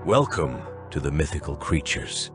Welcome to the mythical creatures.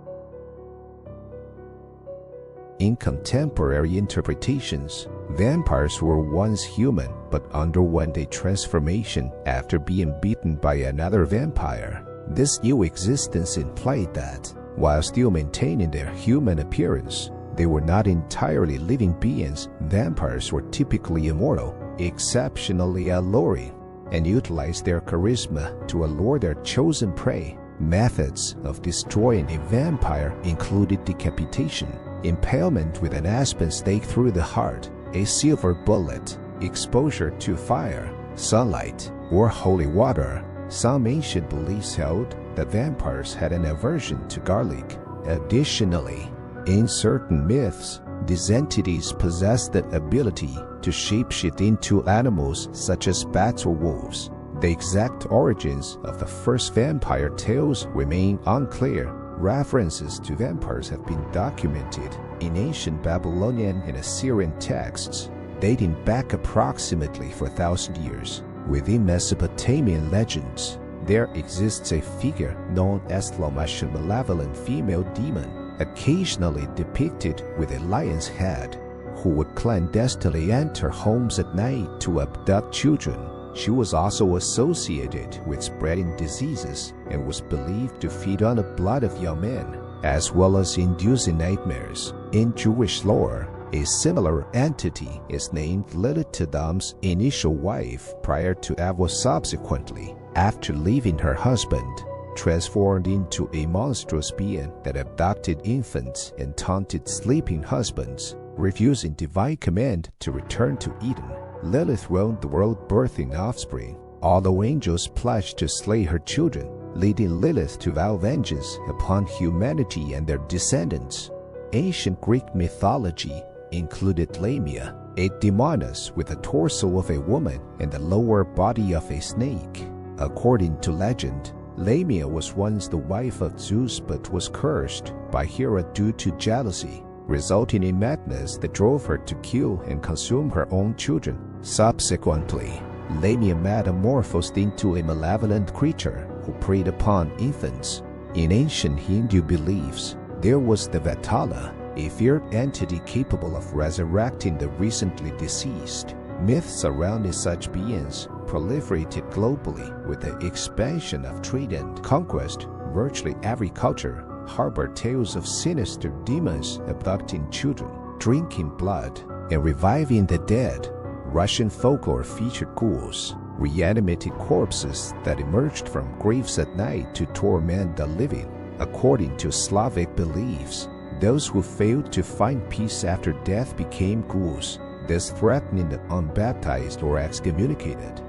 In contemporary interpretations, vampires were once human but underwent a transformation after being bitten by another vampire. This new existence implied that, while still maintaining their human appearance, they were not entirely living beings. Vampires were typically immortal, exceptionally alluring, and utilized their charisma to allure their chosen prey. Methods of destroying a vampire included decapitation, impalement with an aspen stake through the heart, a silver bullet, exposure to fire, sunlight, or holy water. Some ancient beliefs held that vampires had an aversion to garlic. Additionally, in certain myths, these entities possessed the ability to shapeshift into animals such as bats or wolves. The exact origins of the first vampire tales remain unclear. References to vampires have been documented in ancient Babylonian and Assyrian texts, dating back approximately 4,000 years. Within Mesopotamian legends, there exists a figure known as Lamash, a malevolent female demon, occasionally depicted with a lion's head, who would clandestinely enter homes at night to abduct children. She was also associated with spreading diseases and was believed to feed on the blood of young men, as well as inducing nightmares. In Jewish lore, a similar entity is named Lilith, Adam's initial wife prior to Eva subsequently, after leaving her husband, transformed into a monstrous being that abducted infants and taunted sleeping husbands, refusing divine command to return to Eden. Lilith roamed the world birthing offspring, although angels pledged to slay her children, leading Lilith to vow vengeance upon humanity and their descendants. Ancient Greek mythology included Lamia, a demoness with the torso of a woman and the lower body of a snake. According to legend, Lamia was once the wife of Zeus but was cursed by Hera due to jealousy, resulting in madness that drove her to kill and consume her own children. Subsequently, Lamia metamorphosed into a malevolent creature who preyed upon infants. In ancient Hindu beliefs, there was the Vatala, a feared entity capable of resurrecting the recently deceased. Myths surrounding such beings proliferated globally with the expansion of trade and conquest. Virtually every culture harbored tales of sinister demons abducting children, drinking blood, and reviving the dead. Russian folklore featured ghouls, reanimated corpses that emerged from graves at night to torment the living. According to Slavic beliefs, those who failed to find peace after death became ghouls, thus threatening the unbaptized or excommunicated.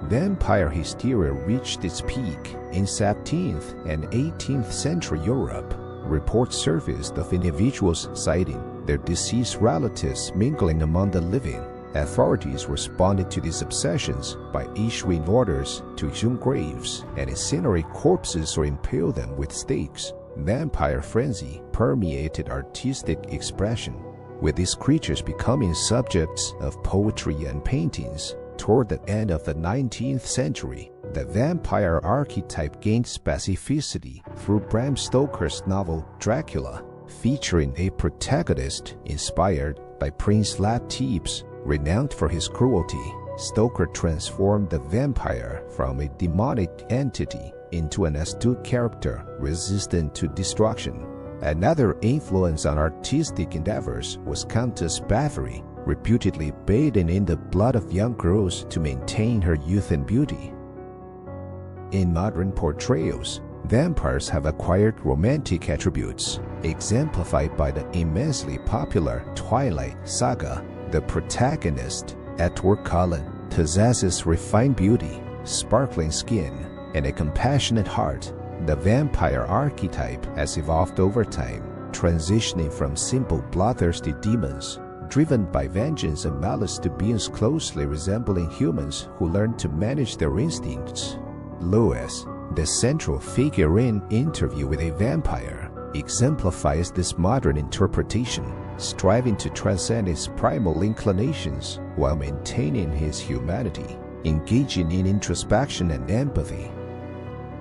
Vampire hysteria reached its peak in 17th and 18th century Europe. Reports surfaced of individuals citing their deceased relatives mingling among the living. Authorities responded to these obsessions by issuing orders to exhume graves and incinerate corpses or impale them with stakes. Vampire frenzy permeated artistic expression, with these creatures becoming subjects of poetry and paintings. Toward the end of the 19th century, the vampire archetype gained specificity through Bram Stoker's novel Dracula, featuring a protagonist inspired by Prince Latip's. Renowned for his cruelty, Stoker transformed the vampire from a demonic entity into an astute character resistant to destruction. Another influence on artistic endeavors was Countess Bathory, reputedly bathing in the blood of young girls to maintain her youth and beauty. In modern portrayals, vampires have acquired romantic attributes, exemplified by the immensely popular Twilight saga. The protagonist, Edward Cullen, possesses refined beauty, sparkling skin, and a compassionate heart. The vampire archetype has evolved over time, transitioning from simple bloodthirsty demons driven by vengeance and malice to beings closely resembling humans who learn to manage their instincts. Lewis, the central figure in Interview with a Vampire, exemplifies this modern interpretation, striving to transcend his primal inclinations while maintaining his humanity, engaging in introspection and empathy.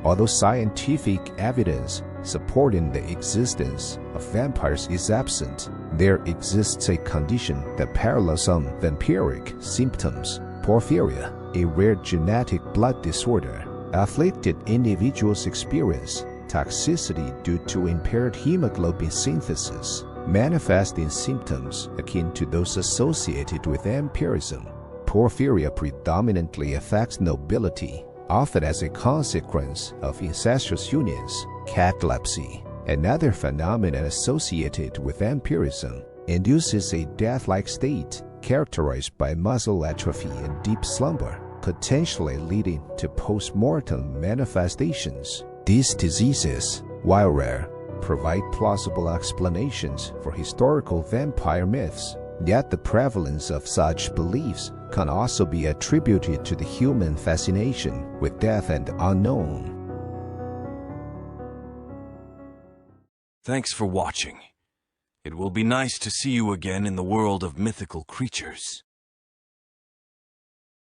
Although scientific evidence supporting the existence of vampires is absent, there exists a condition that parallels some vampiric symptoms. Porphyria, a rare genetic blood disorder. Afflicted individuals experience toxicity due to impaired hemoglobin synthesis, manifesting symptoms akin to those associated with vampirism. Porphyria predominantly affects nobility, often as a consequence of incestuous unions. Catalepsy, another phenomenon associated with vampirism, induces a death-like state characterized by muscle atrophy and deep slumber, potentially leading to post-mortem manifestations. These diseases, while rare, provide plausible explanations for historical vampire myths. Yet the prevalence of such beliefs can also be attributed to the human fascination with death and the unknown. Thanks for watching. It will be nice to see you again in the world of mythical creatures.